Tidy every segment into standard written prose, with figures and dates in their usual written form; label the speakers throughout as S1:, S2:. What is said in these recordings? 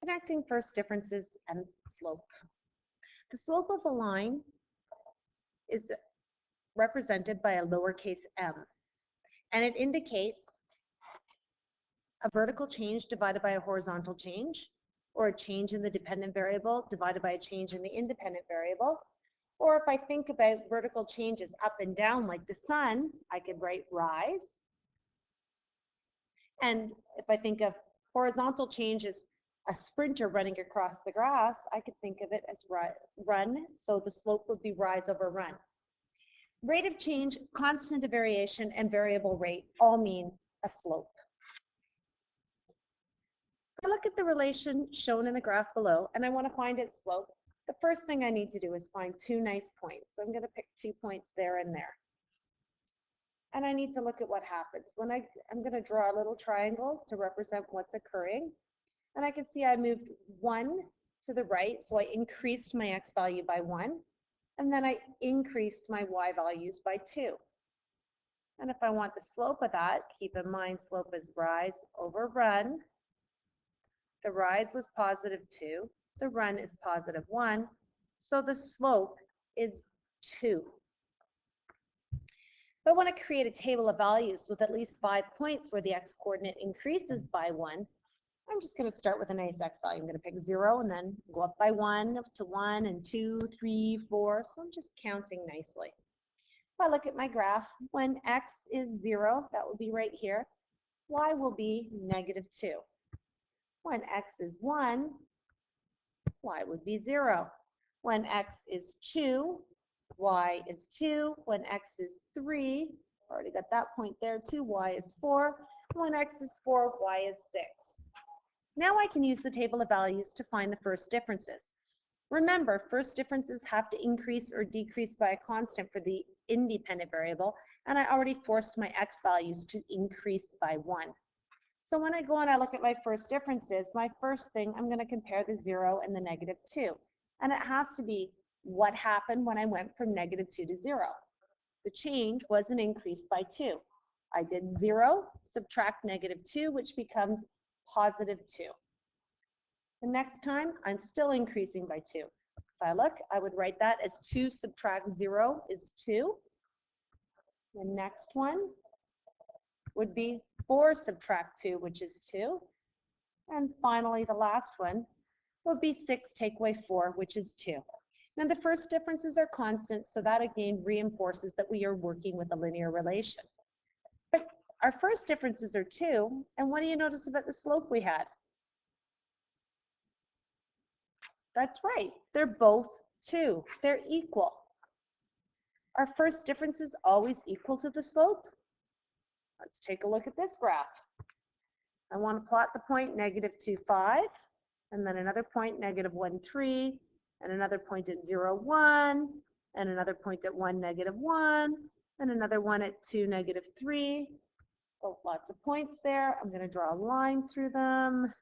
S1: Connecting first differences and slope. The slope of a line is represented by a lowercase m, and it indicates a vertical change divided by a horizontal change, or a change in the dependent variable divided by a change in the independent variable. Or if I think about vertical changes up and down like the sun, I could write rise. And if I think of horizontal changes, a sprinter running across the grass, I could think of it as run, so the slope would be rise over run. Rate of change, constant of variation, and variable rate all mean a slope. If I look at the relation shown in the graph below, and I want to find its slope, the first thing I need to do is find two nice points. So I'm going to pick 2 points there and there. And I need to look at what happens. When I'm going to draw a little triangle to represent what's occurring. And I can see I moved 1 to the right, so I increased my x value by 1. And then I increased my y values by 2. And if I want the slope of that, keep in mind slope is rise over run. The rise was positive 2. The run is positive 1. So the slope is 2. If I want to create a table of values with at least 5 points where the x coordinate increases by 1, I'm just going to start with a nice x value. I'm going to pick 0 and then go up by 1 to 1 and 2, 3, 4. So I'm just counting nicely. If I look at my graph, when x is 0, that will be right here, y will be negative 2. When x is 1, y would be 0. When x is 2, y is 2. When x is 3, already got that point there too, y is 4. When x is 4, y is 6. Now I can use the table of values to find the first differences. Remember, first differences have to increase or decrease by a constant for the independent variable, and I already forced my x values to increase by 1. So when I go and I look at my first differences, my first thing, I'm going to compare the 0 and the negative 2. And it has to be what happened when I went from negative 2 to 0. The change was an increase by 2. I did 0, subtract negative 2, which becomes positive 2. The next time, I'm still increasing by 2. If I look, I would write that as 2 subtract 0 is 2. The next one would be 4 subtract 2, which is 2. And finally, the last one would be 6 take away 4, which is 2. Now, the first differences are constant, so that again reinforces that we are working with a linear relation. But our first differences are 2, and what do you notice about the slope we had? That's right, they're both 2. They're equal. Are first differences always equal to the slope? Let's take a look at this graph. I want to plot the point negative 2, 5, and then another point negative 1, 3, and another point at 0, 1, and another point at 1, negative 1, and another one at 2, negative 3. Oh, lots of points there. I'm going to draw a line through them.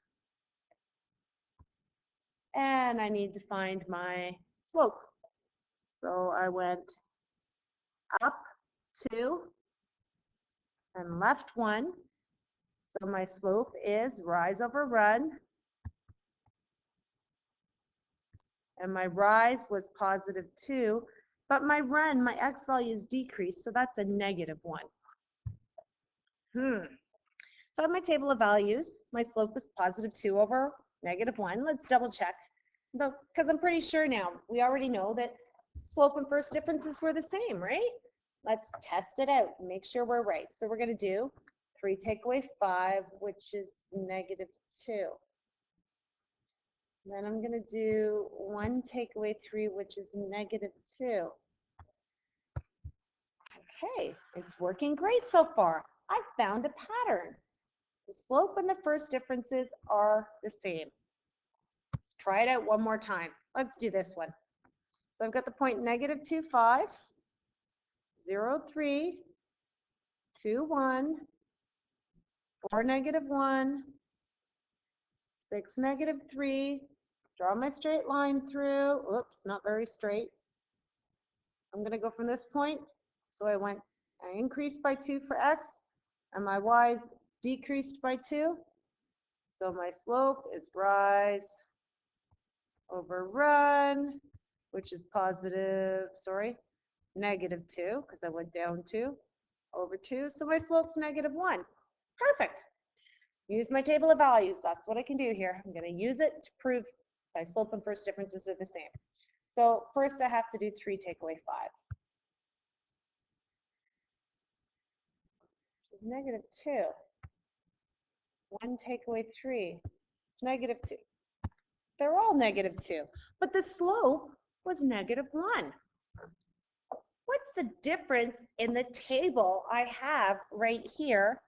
S1: And I need to find my slope. So I went up 2 and left 1. So my slope is rise over run. And my rise was positive 2. But my run, my x value is decreased, so that's a negative 1. So I have my table of values. My slope was positive 2 over negative 1. Let's double check. Because I'm pretty sure now, we already know that slope and first differences were the same, right? Let's test it out and make sure we're right. So we're going to do 3 take away 5, which is negative 2. Then I'm going to do 1 take away 3, which is negative 2. Okay, it's working great so far. I found a pattern. The slope and the first differences are the same. Let's try it out one more time. Let's do this one. So I've got the point negative 2, 5, 0, 3, 2, 1, 4, negative 1, 6, negative 3. Draw my straight line through. Oops, not very straight. I'm going to go from this point. So I increased by 2 for x, and my y's decreased by 2. So my slope is rise over run, which is negative 2, because I went down 2 over 2. So my slope's negative 1. Perfect. Use my table of values. That's what I can do here. I'm going to use it to prove my slope and first differences are the same. So first I have to do 3 take away 5. Which is negative 2. 1 take away 3. It's negative 2. They're all negative 2. But the slope was negative 1. What's the difference in the table I have right here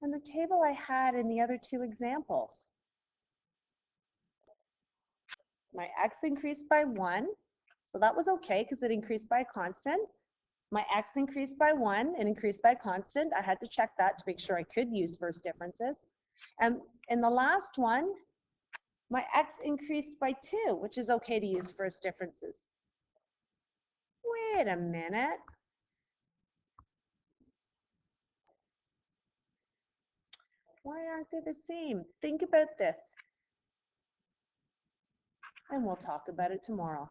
S1: and the table I had in the other two examples? My x increased by 1, so that was okay because it increased by a constant. My x increased by 1 and increased by a constant. I had to check that to make sure I could use first differences. And in the last one, my x increased by 2, which is okay to use first differences. Wait a minute. Why aren't they the same? Think about this. And we'll talk about it tomorrow.